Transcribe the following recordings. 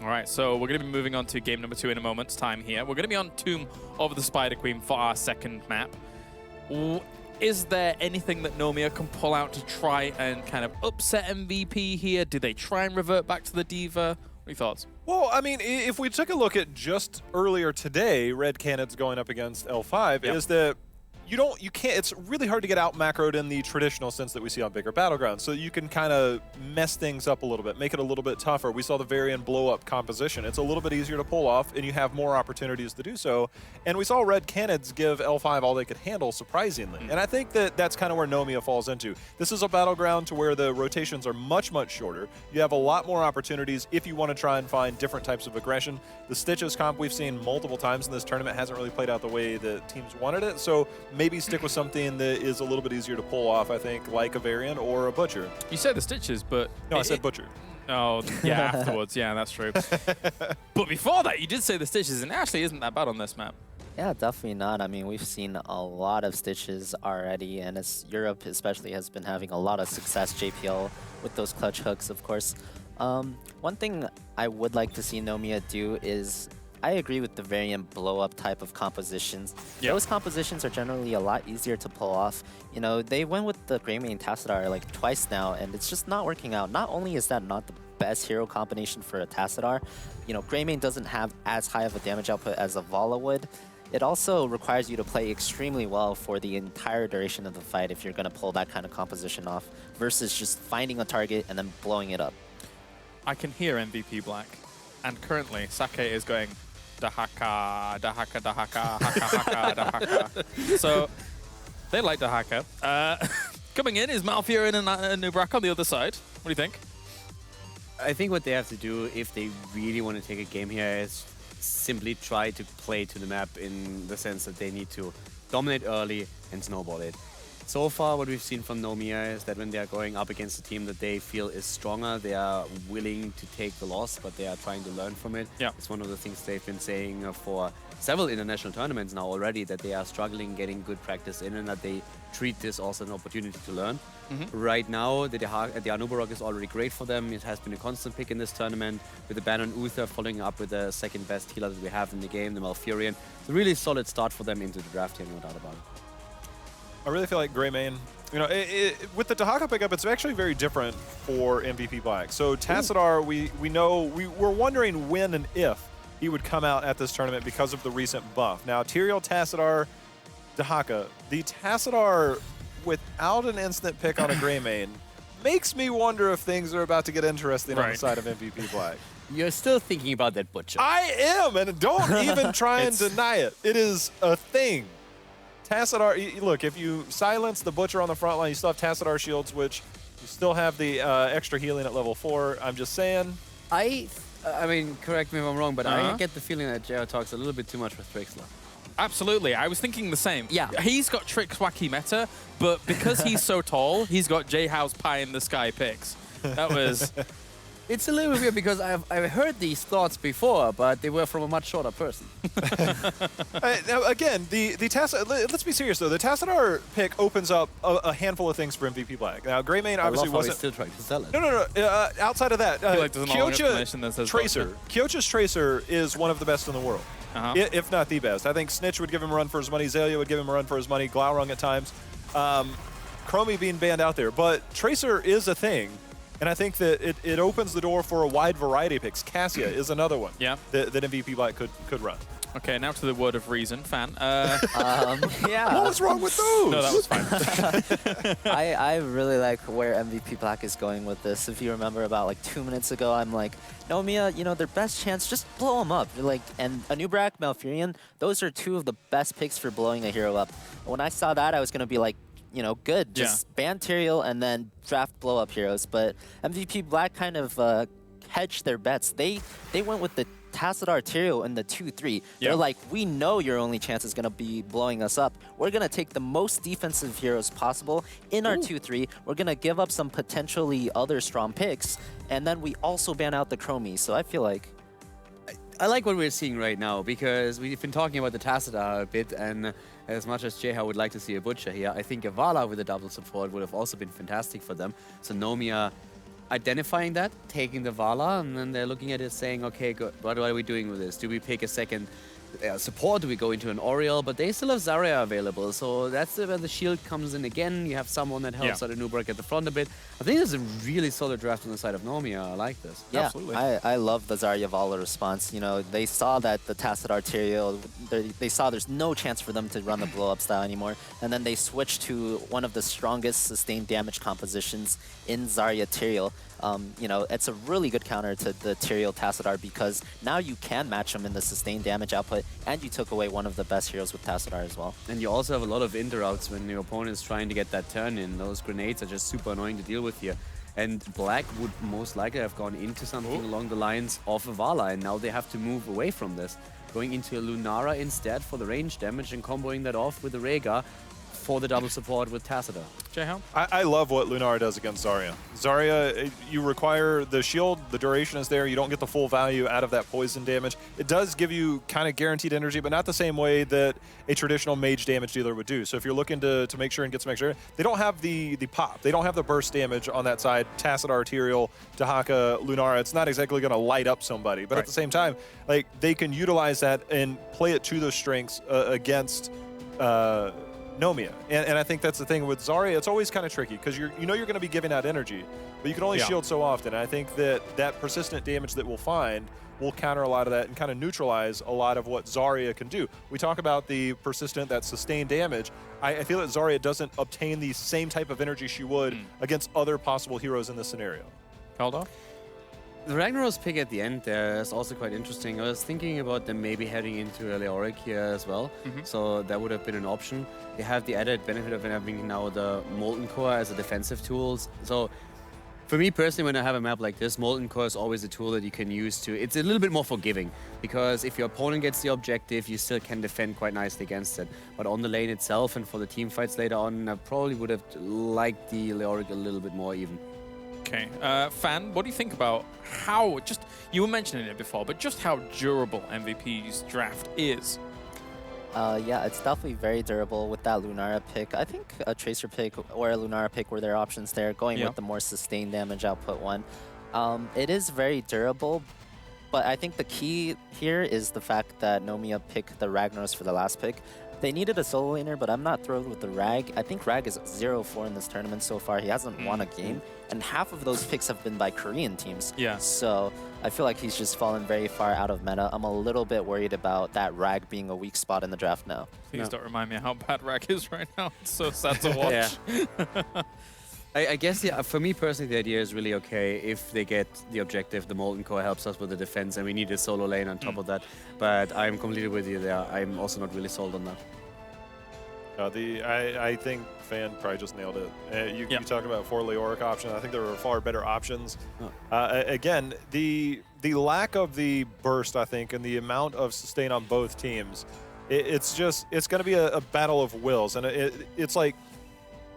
All right, so we're going to be moving on to game number 2 in a moment's time here. We're going to be on Tomb of the Spider Queen for our second map. Is there anything that Nomia can pull out to try and kind of upset MVP here? Do they try and revert back to the Diva? What are your thoughts? Well, I mean, if we took a look at just earlier today, Red Canids going up against L5, is that you can't, it's really hard to get out macroed in the traditional sense that we see on bigger battlegrounds. So you can kind of mess things up a little bit, make it a little bit tougher. We saw the Varian blow up composition. It's a little bit easier to pull off, and you have more opportunities to do so. And we saw Red Canids give L5 all they could handle, surprisingly. And I think that that's kind of where Nomia falls into. This is a battleground to where the rotations are much, much shorter. You have a lot more opportunities if you want to try and find different types of aggression. The Stitches comp we've seen multiple times in this tournament hasn't really played out the way the teams wanted it. So maybe stick with something that is a little bit easier to pull off, I think, like a Varian or a Butcher. You said the Stitches, but... No, I said Butcher. Oh, yeah, afterwards. Yeah, that's true. But before that, you did say the Stitches, and it actually isn't that bad on this map. Yeah, definitely not. I mean, we've seen a lot of Stitches already, and Europe especially has been having a lot of success, JPL, with those clutch hooks, of course. One thing I would like to see Nomia do is... I agree with the Variant blow-up type of compositions. Yep. Those compositions are generally a lot easier to pull off. You know, they went with the Greymane Tassadar like twice now, and it's just not working out. Not only is that not the best hero combination for a Tassadar, you know, Greymane doesn't have as high of a damage output as a Vala would. It also requires you to play extremely well for the entire duration of the fight if you're going to pull that kind of composition off, versus just finding a target and then blowing it up. I can hear MVP Black, and currently Sake is going Dahaka, Dahaka, Dahaka, Haka, Haka, Dahaka. So they like Dahaka. Coming in is Malfurion and Nubrak on the other side. What do you think? I think what they have to do if they really want to take a game here is simply try to play to the map in the sense that they need to dominate early and snowball it. So far, what we've seen from Nomia is that when they are going up against a team that they feel is stronger, they are willing to take the loss, but they are trying to learn from it. Yeah. It's one of the things they've been saying for several international tournaments now already, that they are struggling getting good practice in and that they treat this also an opportunity to learn. Right now, the Anubarok is already great for them. It has been a constant pick in this tournament, with the ban on Uther following up with the second best healer that we have in the game, the Malfurion. It's a really solid start for them into the draft here, no doubt about it. I really feel like Greymane, you know, with the Dahaka pickup, it's actually very different for MVP Black. So Tassadar, we know, we were wondering when and if he would come out at this tournament because of the recent buff. Now, Tyrael, Tassadar, Dahaka. The Tassadar without an instant pick on a Greymane makes me wonder if things are about to get interesting on the side of MVP Black. You're still thinking about that Butcher. I am, and don't even try and deny it. It is a thing. Tassadar, look, if you silence the Butcher on the front line, you still have Tassadar shields, which you still have the extra healing at level 4. I'm just saying. I mean, correct me if I'm wrong, but I get the feeling that JR talks a little bit too much with Trixler. Absolutely. I was thinking the same. Yeah. He's got Trix wacky meta, but because he's so tall, he's got J-House pie in the sky picks. That was... It's a little weird because I've heard these thoughts before, but they were from a much shorter person. Now, again, the Tassadar, let's be serious though. The Tassadar pick opens up a handful of things for MVP Black. Now, Greymane obviously wasn't. Still trying to sell it. No. Outside of that, Kyocha's Tracer. Kyocha's Tracer is one of the best in the world, if not the best. I think Snitch would give him a run for his money. Zelia would give him a run for his money. Glaurung at times. Chromie being banned out there, but Tracer is a thing. And I think that it opens the door for a wide variety of picks. Cassia is another one that MVP Black could run. Okay, now to the word of reason, Fan. Yeah. What was wrong with those? No, that was fine. I really like where MVP Black is going with this. If you remember about like 2 minutes ago, I'm like, Nomia, you know, their best chance, just blow them up. Like, and Anubrak, Malfurion, those are two of the best picks for blowing a hero up. When I saw that, I was going to be like, you know, good. Just ban Tyrael and then draft blow-up heroes. But MVP Black kind of hedged their bets. They went with the Tassadar Tyrael in the 2-3. They're like, we know your only chance is going to be blowing us up. We're going to take the most defensive heroes possible in our 2-3. We're going to give up some potentially other strong picks. And then we also ban out the Chromie. So I feel like... I like what we're seeing right now, because we've been talking about the Tassadar a bit, and as much as Jeha would like to see a Butcher here, I think a Vala with a double support would have also been fantastic for them. So Nomia identifying that, taking the Vala, and then they're looking at it saying, okay, good, what are we doing with this? Do we pick a second support? Do we go into an Oriel? But they still have Zarya available, so that's where the shield comes in again. You have someone that helps out Nubrak at the front a bit. I think it's a really solid draft on the side of Nomia. I like this. Yeah, Absolutely. I love the Zarya Vala response. You know, they saw that the Tacit Arterial, they saw there's no chance for them to run the blow-up style anymore, and then they switched to one of the strongest sustained damage compositions in Zarya Tyrael. You know, it's a really good counter to the Tyrael Tassadar because now you can match them in the sustained damage output, and you took away one of the best heroes with Tassadar as well. And you also have a lot of interrupts when your opponent is trying to get that turn in. Those grenades are just super annoying to deal with here. And Black would most likely have gone into something along the lines of a Vala, and now they have to move away from this. Going into a Lunara instead for the range damage and comboing that off with the Rhaegar for the double support with Tassadar. Jayhao? I love what Lunara does against Zarya. Zarya, you require the shield, the duration is there, you don't get the full value out of that poison damage. It does give you kind of guaranteed energy, but not the same way that a traditional mage damage dealer would do. So if you're looking to make sure and get some extra, they don't have the pop. They don't have the burst damage on that side. Tacit Arterial, Dahaka, Lunara, it's not exactly going to light up somebody. But at the same time, like they can utilize that and play it to those strengths against Nomia. And I think that's the thing with Zarya, it's always kind of tricky because you know you're going to be giving out energy, but you can only shield so often. And I think that persistent damage that we'll find will counter a lot of that and kind of neutralize a lot of what Zarya can do. We talk about the persistent, that sustained damage. I feel that Zarya doesn't obtain the same type of energy she would against other possible heroes in this scenario. Kaldor? The Ragnaros pick at the end there is also quite interesting. I was thinking about them maybe heading into a Leoric here as well, so that would have been an option. They have the added benefit of having now the Molten Core as a defensive tool. So for me personally, when I have a map like this, Molten Core is always a tool that you can use to... It's a little bit more forgiving, because if your opponent gets the objective, you still can defend quite nicely against it. But on the lane itself and for the team fights later on, I probably would have liked the Leoric a little bit more even. Okay. Fan, what do you think about how, you were mentioning it before, but just how durable MVP's draft is? Yeah, it's definitely very durable with that Lunara pick. I think a Tracer pick or a Lunara pick were their options there, going with the more sustained damage output one. It is very durable, but I think the key here is the fact that Nomia picked the Ragnaros for the last pick. They needed a solo laner, but I'm not thrilled with the Rag. I think Rag is 0-4 in this tournament so far. He hasn't won a game, and half of those picks have been by Korean teams. Yeah. So I feel like he's just fallen very far out of meta. I'm a little bit worried about that Rag being a weak spot in the draft now. Please don't remind me how bad Rag is right now. It's so sad to watch. I guess, yeah, for me personally, the idea is really okay if they get the objective. The Molten Core helps us with the defense, and we need a solo lane on top of that. But I'm completely with you there. I'm also not really sold on that. I think Fan probably just nailed it. You talk about 4 Leoric options. I think there were far better options. Again, the lack of the burst, I think, and the amount of sustain on both teams, it's going to be a battle of wills. And it's like,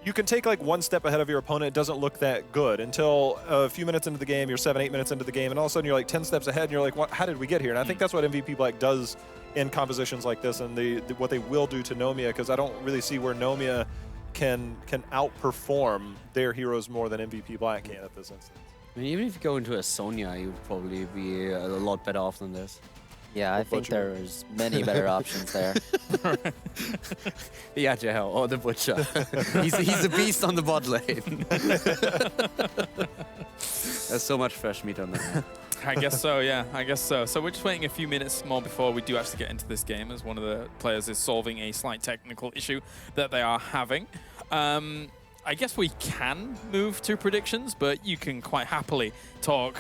you can take like one step ahead of your opponent. It doesn't look that good until a few minutes into the game, you're 7-8 minutes into the game, and all of a sudden you're like 10 steps ahead, and you're like, what, how did we get here? And I think that's what MVP Black does in compositions like this, and what they will do to Nomia, because I don't really see where Nomia can outperform their heroes more than MVP Black can at this instance. I mean, even if you go into a Sonya, you would probably be a lot better off than this. Yeah, I think there's many better options there. Yeah, Jahel, or the Butcher. he's a beast on the bot lane. There's so much fresh meat on that. I guess so, yeah, I guess so. So we're just waiting a few minutes more before we do actually get into this game, as one of the players is solving a slight technical issue that they are having. I guess we can move to predictions, but you can quite happily talk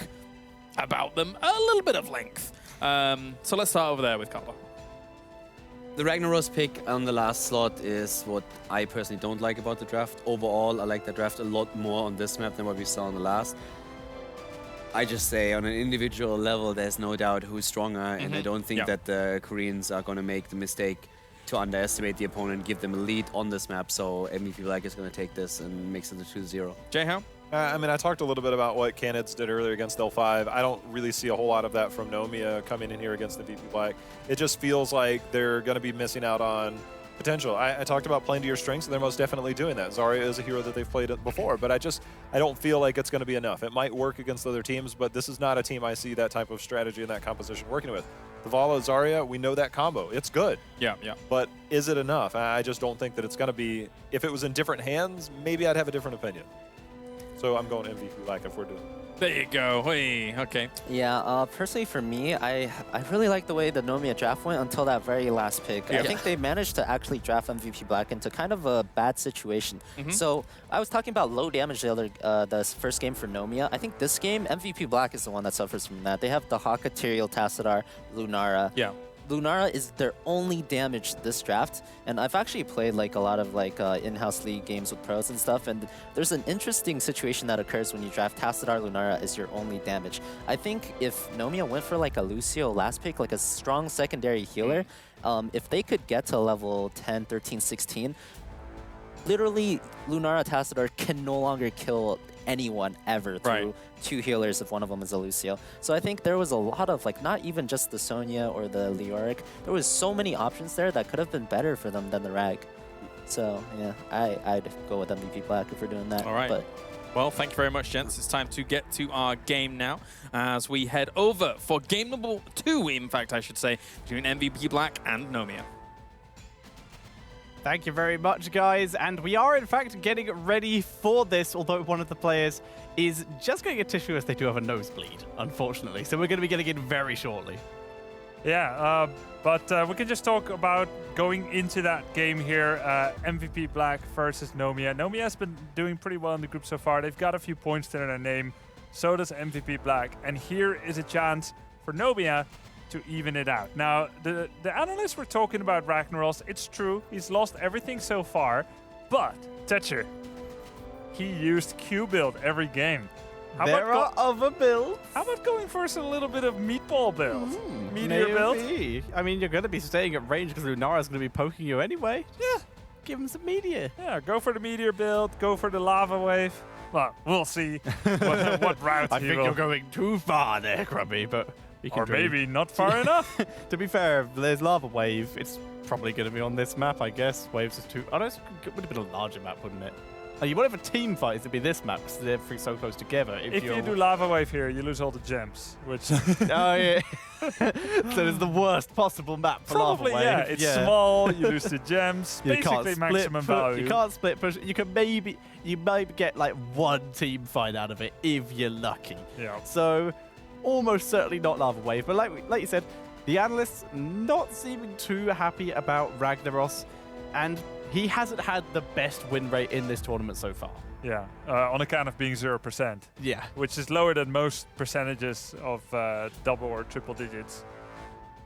about them a little bit of length. So let's start over there with Kaldor. The Ragnaros pick on the last slot is what I personally don't like about the draft. Overall, I like the draft a lot more on this map than what we saw on the last. I just say on an individual level, there's no doubt who's stronger, and I don't think that the Koreans are going to make the mistake to underestimate the opponent, give them a lead on this map. So MVP Black is going to take this and makes it a 2-0. Jayhao? I mean, I talked a little bit about what Canids did earlier against L5. I don't really see a whole lot of that from Nomia coming in here against the MVP Black. It just feels like they're going to be missing out on potential. I talked about playing to your strengths, and they're most definitely doing that. Zarya is a hero that they've played before, but I don't feel like it's going to be enough. It might work against other teams, but this is not a team I see that type of strategy and that composition working with. The Vala, Zarya, we know that combo. It's good. Yeah. But is it enough? I just don't think that it's going to be. If it was in different hands, maybe I'd have a different opinion. So I'm going MVP Black if we're doing. There you go. Hey, okay. Yeah, personally for me, I really like the way the Nomia draft went until that very last pick. Yeah. I think they managed to actually draft MVP Black into kind of a bad situation. So I was talking about low damage the first game for Nomia. I think this game, MVP Black is the one that suffers from that. They have the Haka, Tyrael, Tassadar, Lunara. Yeah. Lunara is their only damage this draft, and I've actually played like a lot of like in-house league games with pros and stuff, and there's an interesting situation that occurs when you draft Tassadar Lunara as your only damage. I think if Nomia went for like a Lucio last pick, like a strong secondary healer, if they could get to level 10, 13, 16, literally Lunara Tassadar can no longer kill anyone ever through two healers if one of them is a Lucio. So I think there was a lot of like not even just the Sonya or the Leoric. There was so many options there that could have been better for them than the Rag. So yeah, I'd go with MVP Black if we're doing that. All right. But well, thank you very much, gents. It's time to get to our game now as we head over for game number 2, in fact, I should say, between MVP Black and Nomia. Thank you very much, guys. And we are, in fact, getting ready for this, although one of the players is just going to get tissue as they do have a nosebleed, unfortunately. So we're going to be getting in very shortly. Yeah, but we can just talk about going into that game here, MVP Black versus Nomia. Nomia has been doing pretty well in the group so far. They've got a few points to their name. So does MVP Black. And here is a chance for Nomia to even it out. Now, the analysts were talking about Ragnaros. It's true, he's lost everything so far, but Tetcher, he used Q build every game. There are other builds. How about going for a little bit of meatball build? Meteor build? Maybe. I mean, you're going to be staying at range because Lunara's going to be poking you anyway. Yeah. Give him some meteor. Yeah, go for the meteor build, go for the lava wave. Well, we'll see what route I he think will. you're going too far there, Grubby, but... Or maybe not far enough. To be fair, there's Lava Wave. It's probably going to be on this map, I guess. Waves is too... Oh, no, it would have been a larger map, wouldn't it? Oh, you want to have a team fight, it'd be this map because they're so close together. If you do lava wave here, you lose all the gems, which... Oh, yeah. So it's the worst possible map for Probably, Lava Wave. yeah. It's small, you lose the gems. You Basically maximum value. You can't split push. You might get like one team fight out of it if you're lucky. Yeah. So almost certainly not Lava Wave, but like you said, the analysts not seeming too happy about Ragnaros, and he hasn't had the best win rate in this tournament so far. Yeah, on account of being 0%. Yeah. Which is lower than most percentages of double or triple digits.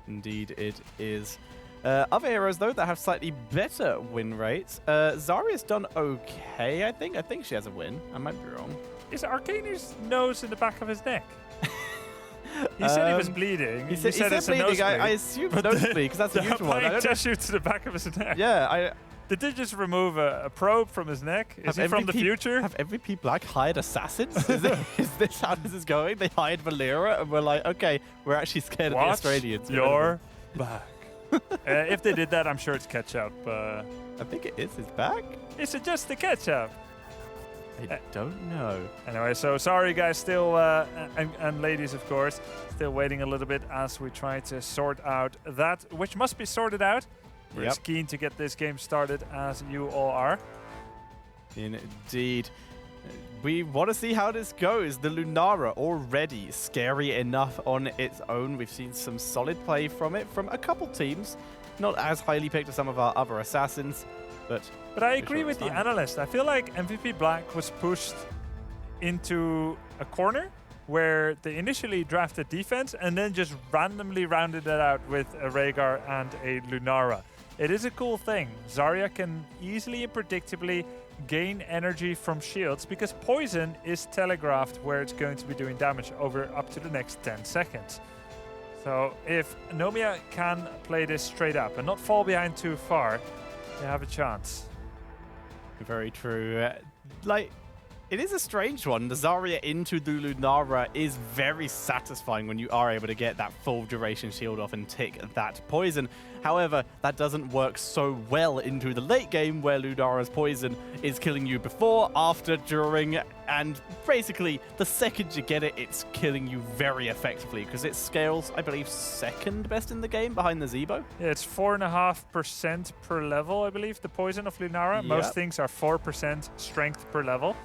Indeed it is. Other heroes, though, that have slightly better win rates. Zarya's done okay, I think. I think she has a win. I might be wrong. Is Arcane's nose in the back of his neck? He said he was bleeding. He said it's bleeding. a nosebleed. I assume nosebleed because that's the They're usual one. I applying don't know. tissue to the back of his neck. Yeah, Did they just remove a probe from his neck? Is he from the future? Have MVP Black hired assassins? Is this how this is going? They hired Valera and we're like, okay, we're actually scared of the Australians. You're back. If they did that, I'm sure it's ketchup. I think it is his back. Is it just the ketchup? I don't know. Anyway, so sorry guys, still, and ladies of course, still waiting a little bit as we try to sort out that, which must be sorted out. We're as keen to get this game started as you all are. Indeed. We want to see how this goes. The Lunara already scary enough on its own. We've seen some solid play from it from a couple teams. Not as highly picked as some of our other assassins, but I agree with the analyst. I feel like MVP Black was pushed into a corner where they initially drafted defense and then just randomly rounded it out with a Rhaegar and a Lunara. It is a cool thing. Zarya can easily and predictably gain energy from shields because poison is telegraphed where it's going to be doing damage over up to the next 10 seconds. So if Nomia can play this straight up and not fall behind too far, they have a chance. Very true. It is a strange one. The Zarya into the Lunara is very satisfying when you are able to get that full duration shield off and tick that poison. However, that doesn't work so well into the late game where Lunara's poison is killing you before, after, during, and basically the second you get it, it's killing you very effectively because it scales, I believe, second best in the game behind the Zebo. Yeah, it's 4.5% per level, I believe, the poison of Lunara. Yep. Most things are 4% strength per level.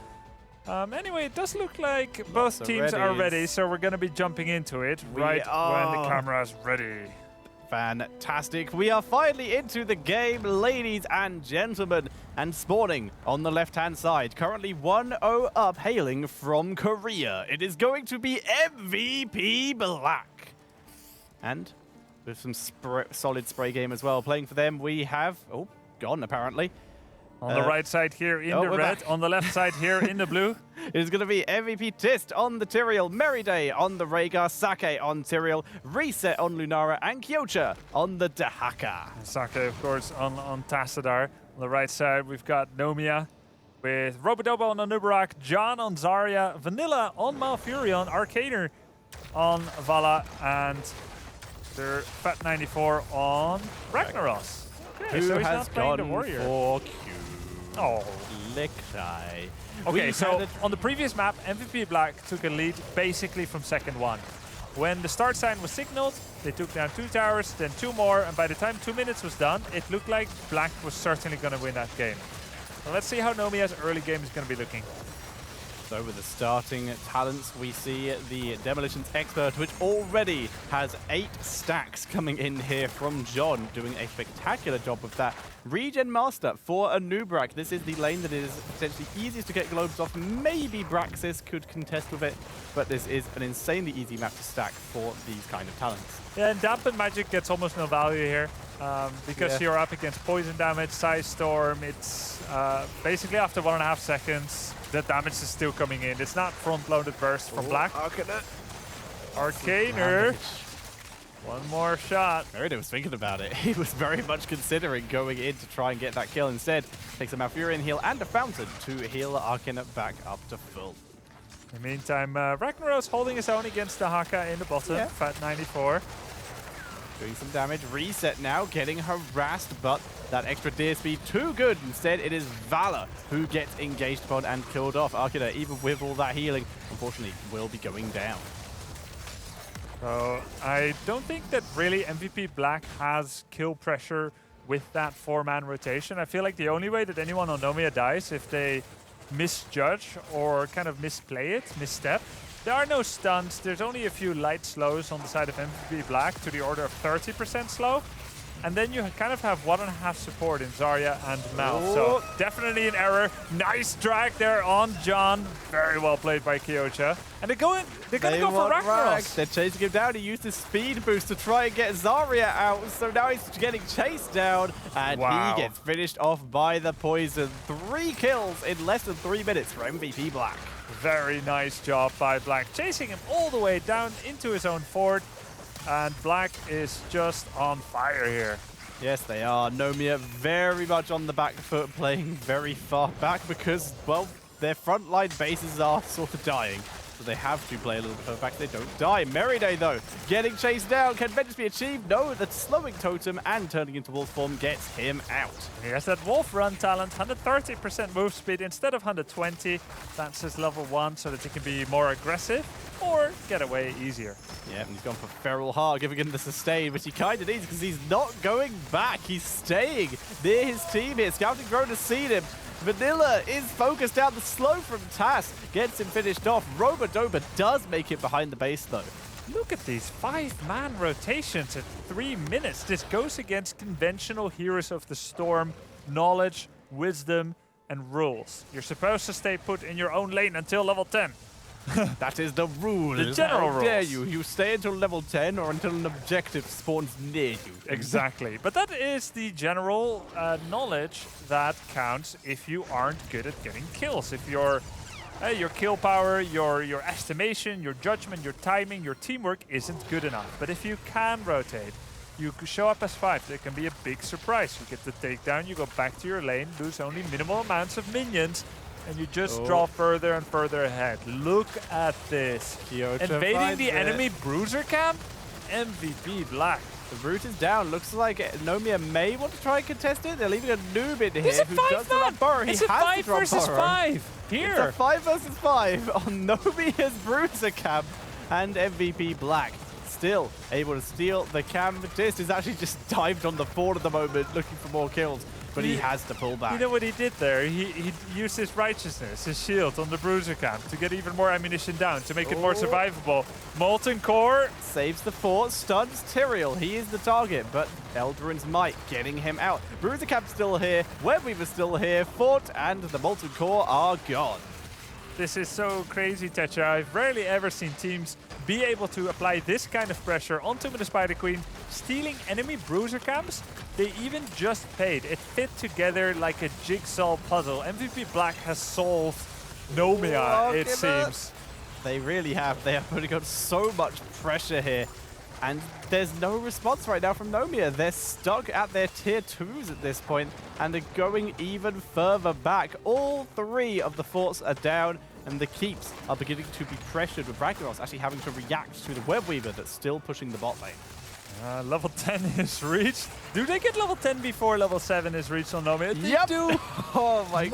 Anyway, it does look like both teams are ready, so we're going to be jumping into it when the camera's ready. Fantastic. We are finally into the game, ladies and gentlemen. And spawning on the left-hand side, currently 1-0 up, hailing from Korea. It is going to be MVP Black. And with some solid spray game as well. Playing for them, we have... Oh, gone, apparently. On the right side here in the red, on the left side here in the blue. It's going to be MVP Tist on the Tyrael, Meriday on the Rhaegar, Sake on Tyrael, Reset on Lunara, and Kyocha on the Dehaka. Sake, of course, on Tassadar. On the right side, we've got Nomia with Robodobo on Anubarak, John on Zarya, Vanilla on Malfurion, Arcaner on Vala, and their Fat94 on Ragnaros. Okay, Who so he's has not playing gone the warrior. for Q? Oh. Lickeye. Okay, so on the previous map, MVP Black took a lead basically from second one. When the start sign was signaled, they took down 2 towers, then 2 more, and by the time 2 minutes was done, it looked like Black was certainly going to win that game. So let's see how Nomia's early game is going to be looking. So with the starting talents, we see the Demolitions Expert, which already has 8 stacks coming in here from John, doing a spectacular job with that. Regen Master for Anubrak. This is the lane that is potentially easiest to get globes off. Maybe Braxis could contest with it, but this is an insanely easy map to stack for these kind of talents. Yeah, and Dampen Magic gets almost no value here because you're up against poison damage, Size Storm. It's basically after 1.5 seconds, the damage is still coming in. It's not front-loaded burst from Black. Arcaner. One more shot. Meriday was thinking about it. He was very much considering going in to try and get that kill. Instead, takes a Malfurion heal and a Fountain to heal Arcaner back up to full. In the meantime, Ragnaros holding his own against the Haka in the bottom, Fat94. Doing some damage. Reset now, getting harassed, but that extra deer speed too good. Instead, it is Valor who gets engaged upon and killed off. Arcaner, even with all that healing, unfortunately, will be going down. So I don't think that really MVP Black has kill pressure with that 4-man rotation. I feel like the only way that anyone on Nomia dies if they misjudge or kind of misplay it, misstep. There are no stuns. There's only a few light slows on the side of MVP Black to the order of 30% slow. And then you kind of have 1.5 support in Zarya and Mal. So definitely an error. Nice drag there on John. Very well played by Kyocha. And they're going to go for Ragnaros. They're chasing him down. He used his speed boost to try and get Zarya out. So now he's getting chased down. And he gets finished off by the poison. 3 kills in less than 3 minutes for MVP Black. Very nice job by Black. Chasing him all the way down into his own fort. And Black is just on fire here. Yes, they are. Nomia very much on the back foot, playing very far back because, well, their frontline bases are sort of dying. So they have to play a little bit further back. They don't die. Meriday, though, getting chased down. Can vengeance be achieved? No, the slowing totem and turning into wolf form gets him out. He has that wolf run talent, 130% move speed instead of 120. That's his level 1 so that he can be more aggressive or get away easier. Yeah, and he's gone for Feral Heart, giving him the sustain, which he kind of needs because he's not going back. He's staying near his team here. Scouting Drone has seen him. Vanilla is focused down. The slow from Tass gets him finished off. Robodoba does make it behind the base, though. Look at these 5-man rotations at 3 minutes. This goes against conventional Heroes of the Storm knowledge, wisdom, and rules. You're supposed to stay put in your own lane until level 10. That is the rule. The general How dare rules. you? You stay until level 10 or until an objective spawns near you. Exactly. But that is the general knowledge that counts if you aren't good at getting kills. If your kill power, your estimation, your judgment, your timing, your teamwork isn't good enough. But if you can rotate, you show up as 5, there can be a big surprise. You get the takedown, you go back to your lane, lose only minimal amounts of minions, and you just draw further and further ahead. Look at this. Kyoto Invading finds the it. enemy bruiser camp? MVP Black. The route is down. Looks like Nomia may want to try and contest it. They're leaving a noob in here It's a who does the 5-man! burrow. He It's a has 5 to drop versus burrow. 5. Here. It's a 5 versus 5 on Nomia's bruiser camp, and MVP Black still able to steal the camp. Tist is actually just dived on the fort at the moment looking for more kills, but he has to pull back. You know what he did there? He used his righteousness, his shield on the bruiser camp to get even more ammunition down, to make it more survivable. Molten Core. Saves the fort, stuns Tyrael. He is the target, but Eldarin's might getting him out. Bruiser Camp's still here, Webweaver's still here, Fort and the Molten Core are gone. This is so crazy, Tetra. I've rarely ever seen teams be able to apply this kind of pressure onto the Spider Queen, stealing enemy bruiser camps. They even just paid. It fit together like a jigsaw puzzle. MVP Black has solved Nomia, it seems. They really have. They are putting on so much pressure here. And there's no response right now from Nomia. They're stuck at their tier 2s at this point, and they're going even further back. All 3 of the forts are down, and the keeps are beginning to be pressured, with Ragnaros actually having to react to the Webweaver that's still pushing the bot lane. Level 10 is reached. Do they get level 10 before level 7 is reached on Nomia? They do. Oh my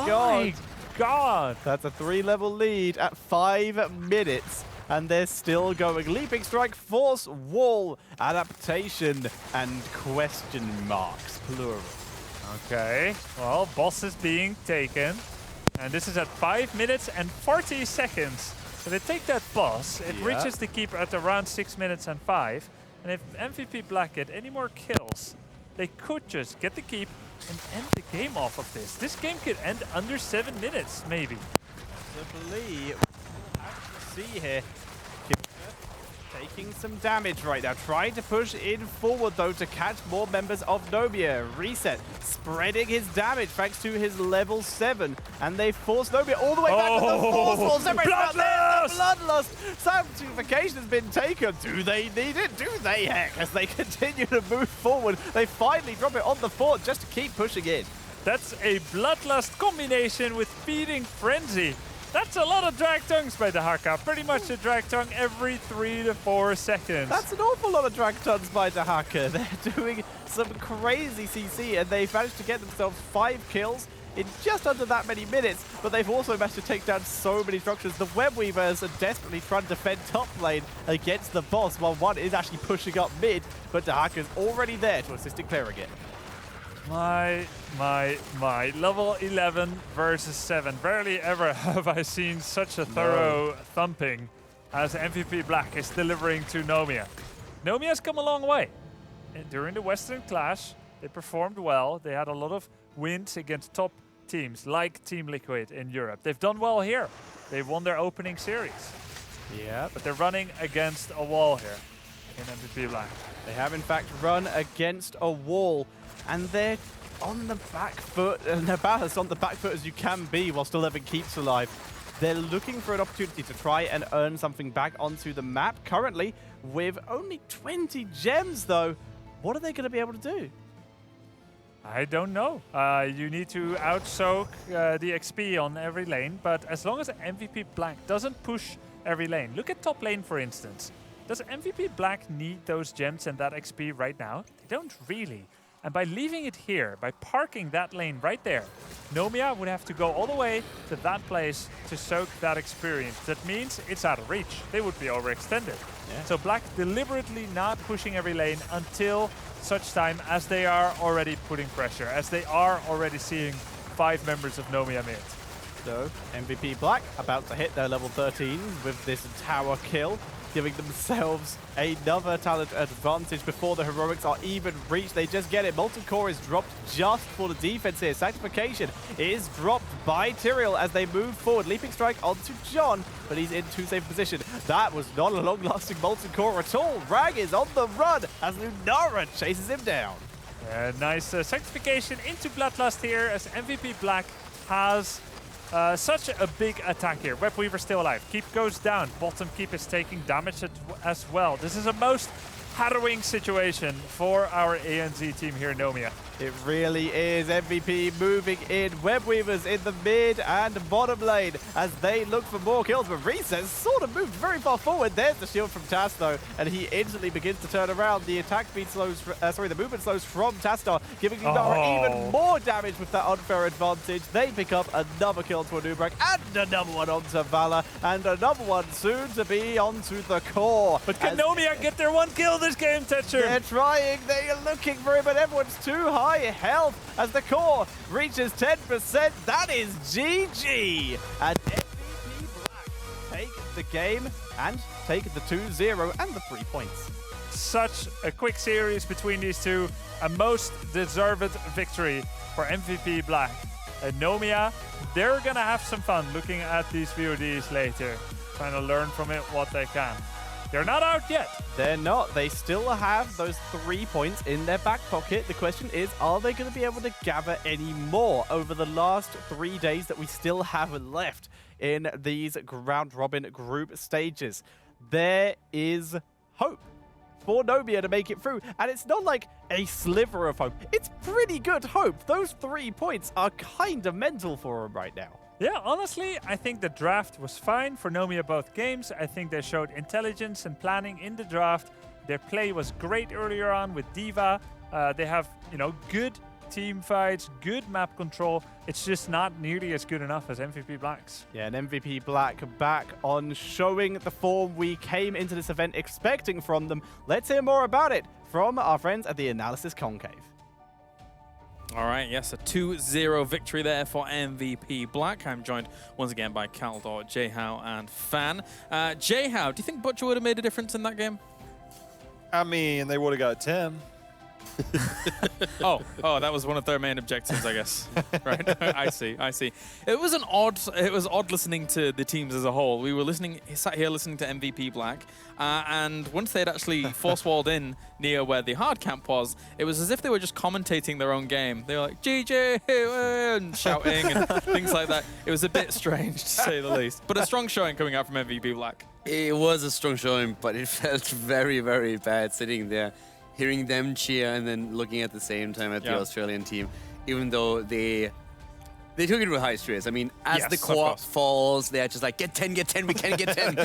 God. That's a 3-level lead at 5 minutes. And they're still going. Leaping Strike, Force, Wall, Adaptation, and question marks, plural. Okay, well, boss is being taken. And this is at 5 minutes and 40 seconds. If they take that boss, it reaches the keep at around 6 minutes and 5. And if MVP Black get any more kills, they could just get the keep and end the game off of this. This game could end under 7 minutes, maybe. Possibly. See here, taking some damage right now, trying to push in forward though to catch more members of Nomia. Reset, spreading his damage thanks to his level 7, and they force Nomia all the way back to the force wall. Bloodlust! Sanctification has been taken. Do they need it? Do they, heck? As they continue to move forward, they finally drop it on the fort just to keep pushing in. That's a Bloodlust combination with Feeding Frenzy. That's a lot of drag tongues by the Haka. Pretty much a drag tongue every 3 to 4 seconds. That's an awful lot of drag tongues by the Haka. They're doing some crazy CC, and they've managed to get themselves 5 kills in just under that many minutes, but they've also managed to take down so many structures. The Webweavers are desperately trying to defend top lane against the boss, while one is actually pushing up mid, but the Haka's already there to assist in clearing it. My. Level 11 versus 7. Rarely ever have I seen such a thorough thumping as MVP Black is delivering to Nomia. Nomia has come a long way. And during the Western Clash, they performed well. They had a lot of wins against top teams like Team Liquid in Europe. They've done well here. They've won their opening series. Yeah, But they're running against a wall here in MVP Black. they have in fact run against a wall, and they're on the back foot, and they're about as on the back foot as you can be while still having keeps alive. They're looking for an opportunity to try and earn something back onto the map. Currently, with only 20 gems though, what are they going to be able to do? I don't know. You need to out-soak the XP on every lane, but as long as MVP Black doesn't push every lane. Look at top lane, for instance. Does MVP Black need those gems and that XP right now? They don't really. And by leaving it here, by parking that lane right there, Nomia would have to go all the way to that place to soak that experience. That means it's out of reach. They would be overextended. Yeah. So Black deliberately not pushing every lane until such time as they are already putting pressure, as they are already seeing 5 members of Nomia mid. So, MVP Black about to hit their level 13 with this tower kill, giving themselves another talent advantage before the heroics are even reached. They just get it. Molten Core is dropped just for the defense here. Sanctification is dropped by Tyrael as they move forward. Leaping Strike onto John, but he's in too safe a position. That was not a long-lasting Molten Core at all. Rag is on the run as Lunara chases him down. Nice Sanctification into Bloodlust here as MVP Black has such a big attack here. Webweaver still alive. Keep goes down. Bottom keep is taking damage as well. This is a most harrowing situation for our ANZ team here in Nomia. It really is. MVP moving in. Webweavers in the mid and bottom lane as they look for more kills. But Reset sort of moved very far forward. There's the shield from Tas though, and he instantly begins to turn around. The attack speed slows, the movement slows from Tastar, giving Lunara even more damage with that unfair advantage. They pick up another kill to Anubrak and another one onto Vala, and another one soon to be onto the core. But can Nomia get their one kill this game, Tetcher? They're trying, they are looking for it, but everyone's too high health as the core reaches 10%. That is GG. And MVP Black take the game and take the 2-0 and the 3 points. Such a quick series between these two. A most deserved victory for MVP Black. And Nomia, they're going to have some fun looking at these VODs later, trying to learn from it what they can. They're not out yet. They're not. They still have those 3 points in their back pocket. The question is, are they going to be able to gather any more over the last 3 days that we still have left in these round-robin group stages? There is hope for Nomia to make it through, and it's not like a sliver of hope. It's pretty good hope. Those 3 points are kind of mental for them right now. Yeah, honestly, I think the draft was fine for Nomia both games. I think they showed intelligence and planning in the draft. Their play was great earlier on with D.Va. They have, good team fights, good map control. It's just not nearly as good enough as MVP Black's. Yeah, and MVP Black back on showing the form we came into this event expecting from them. Let's hear more about it from our friends at the Analysis Concave. All right, yes, a 2-0 victory there for MVP Black. I'm joined once again by Caldor, Jehao, and Fan. Jehao, do you think Butcher would have made a difference in that game? I mean, they would have got 10. oh, that was one of their main objectives, I guess. Right, I see. It was odd listening to the teams as a whole. We were sat here listening to MVP Black, and once they'd actually force-walled in near where the hard camp was, it was as if they were just commentating their own game. They were like, GG, and shouting and things like that. It was a bit strange, to say the least. But a strong showing coming out from MVP Black. It was a strong showing, but it felt very, very bad sitting there, hearing them cheer and then looking at the same time at the Australian team, even though they took it with high stress. I mean, as the core falls, they're just like, get 10, we can get 10.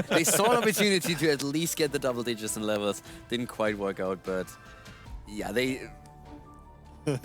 They saw an opportunity to at least get the double digits in levels. Didn't quite work out, but yeah, they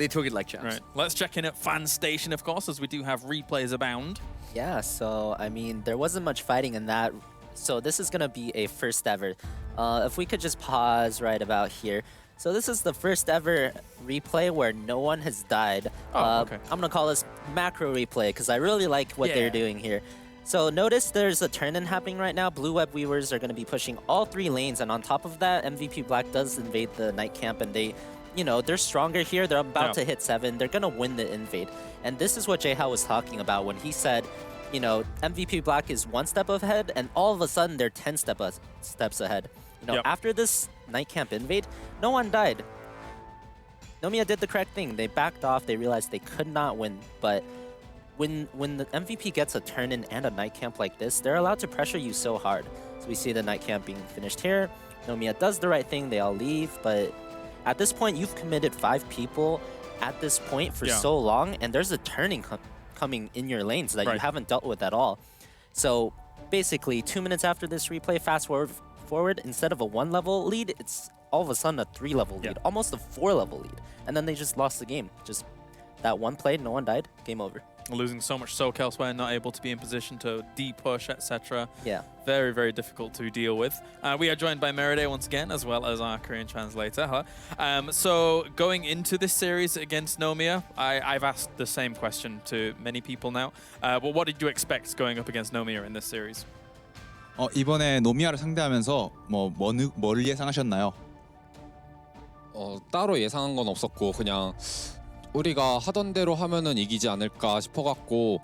took it like champs. Right. Let's check in at Fan Station, of course, as we do have replays abound. Yeah, so, I mean, there wasn't much fighting in that. So this is going to be a first ever. If we could just pause right about here. So this is the first ever replay where no one has died. Okay. I'm going to call this macro replay because I really like what they're doing here. So notice there's a turn-in happening right now. Blue Web Weavers are going to be pushing all 3 lanes. And on top of that, MVP Black does invade the night camp. And they, they're stronger here. They're about to hit 7. They're going to win the invade. And this is what Jehao was talking about when he said, MVP Black is 1 step ahead, and all of a sudden they're 10 steps ahead. After this night camp invade, no one died. Nomia did the correct thing. They backed off. They realized they could not win. But when the MVP gets a turn-in and a night camp like this, they're allowed to pressure you so hard. So we see the night camp being finished here. Nomia does the right thing. They all leave. But at this point, you've committed 5 people at this point for so long, and there's a turning coming in your lanes that you haven't dealt with at all. So basically 2 minutes after this replay, fast forward, instead of a 1-level lead, it's all of a sudden a 3-level lead, almost a 4-level lead. And then they just lost the game. Just that one play, no one died, game over. Losing so much soak elsewhere, not able to be in position to de-push, etc. Yeah. Very, very difficult to deal with. We are joined by Meride once again, as well as our Korean translator. So going into this series against Nomia, I've asked the same question to many people now. But what did you expect going up against Nomia in this series? 이번에 노미아를 상대하면서 뭘 예상하셨나요? 따로 예상한 건 없었고 그냥 우리가 하던 대로 하면은 이기지 않을까 싶어갖고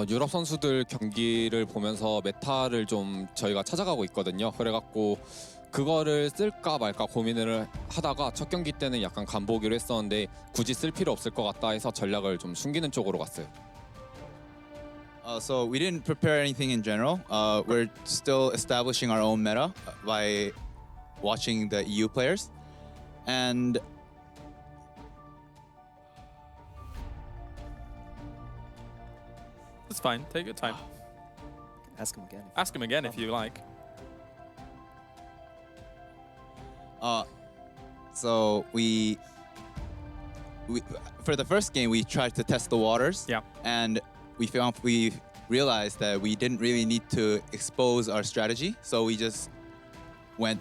유럽 선수들 경기를 보면서 메타를 좀 저희가 찾아가고 있거든요. 그래갖고 그거를 쓸까 말까 고민을 하다가 첫 경기 때는 약간 간보기로 했었는데 굳이 쓸 필요 없을 것 같다 해서 전략을 좀 숨기는 쪽으로 갔어요. So we didn't prepare anything in general. We're still establishing our own meta by watching the EU players, and It's fine. Take your time. Ask him again. Ask him again if you like. so we for the first game we tried to test the waters. Yeah. And we realized that we didn't really need to expose our strategy, so we just went.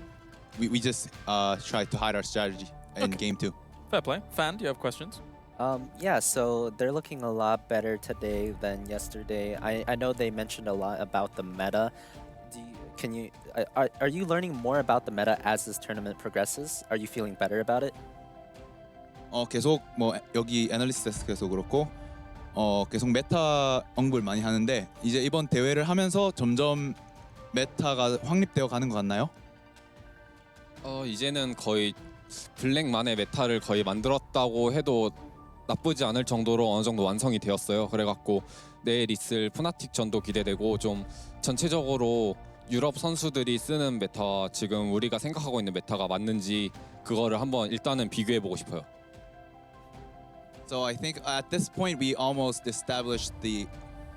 We just tried to hide our strategy in game 2. Fair play. Fan, do you have questions? Yeah, so they're looking a lot better today than yesterday. I know they mentioned a lot about the meta. Are you learning more about the meta as this tournament progresses? Are you feeling better about it? 계속 뭐 여기 애널리스트 데스크에서 그렇고 계속 메타 언급을 많이 하는데 이제 이번 대회를 하면서 점점 메타가 확립되어 가는 것 같나요? 이제는 거의 블랙만의 메타를 거의 만들었다고 해도 나쁘지 않을 정도로 어느 정도 완성이 되었어요. 그래갖고 내일 있을 푸나틱 전도 기대되고 좀 전체적으로 유럽 선수들이 쓰는 메타 지금 우리가 생각하고 있는 메타가 맞는지 그거를 한번 일단은 비교해 보고 싶어요. So I think at this point we almost established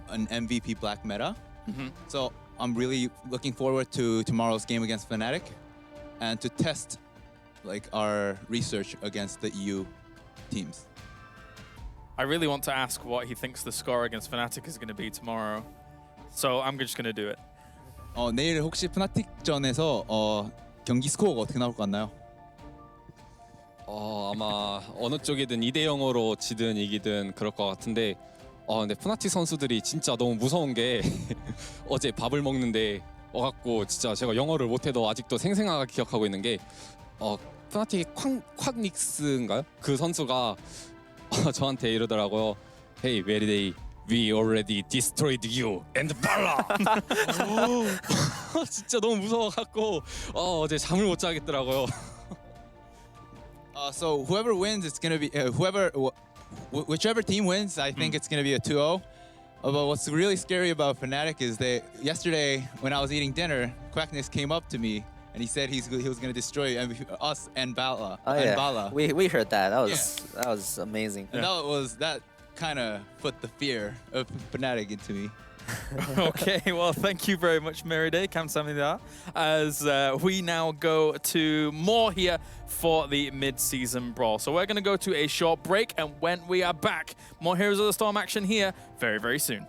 an MVP black meta. So I'm really looking forward to tomorrow's game against Fnatic and to test like our research against the EU teams. I really want to ask what he thinks the score against Fnatic is going to be tomorrow. So I'm just going to do it. 내일 혹시 푸나틱전에서 경기 스코어가 어떻게 나올 것 같나요? 아마 어느 쪽이든 2대 0으로 지든 이기든 그럴 것 같은데 근데 푸나틱 선수들이 진짜 너무 무서운 게 어제 밥을 먹는데 와갖고 진짜 제가 영어를 못해도 아직도 생생하게 기억하고 있는 게 푸나틱의 콱닉스인가요? 그 선수가 저한테 이러더라고요. Hey, where they? We already destroyed you and 발라. 진짜 너무 무서워갖고 어제 잠을 못 자겠더라고요. So whoever wins, it's gonna be whichever team wins. I think it's gonna be a 2-0. But what's really scary about Fnatic is that yesterday when I was eating dinner, Quackness came up to me and he said he was gonna destroy us and Bala. Oh, and yeah. Bala. We heard that. That was amazing. And that kind of put the fear of Fnatic into me. Okay, well, thank you very much, Meride, Kamsamnida, as we now go to more here for the mid-season brawl. So we're going to go to a short break, and when we are back, more Heroes of the Storm action here very, very soon.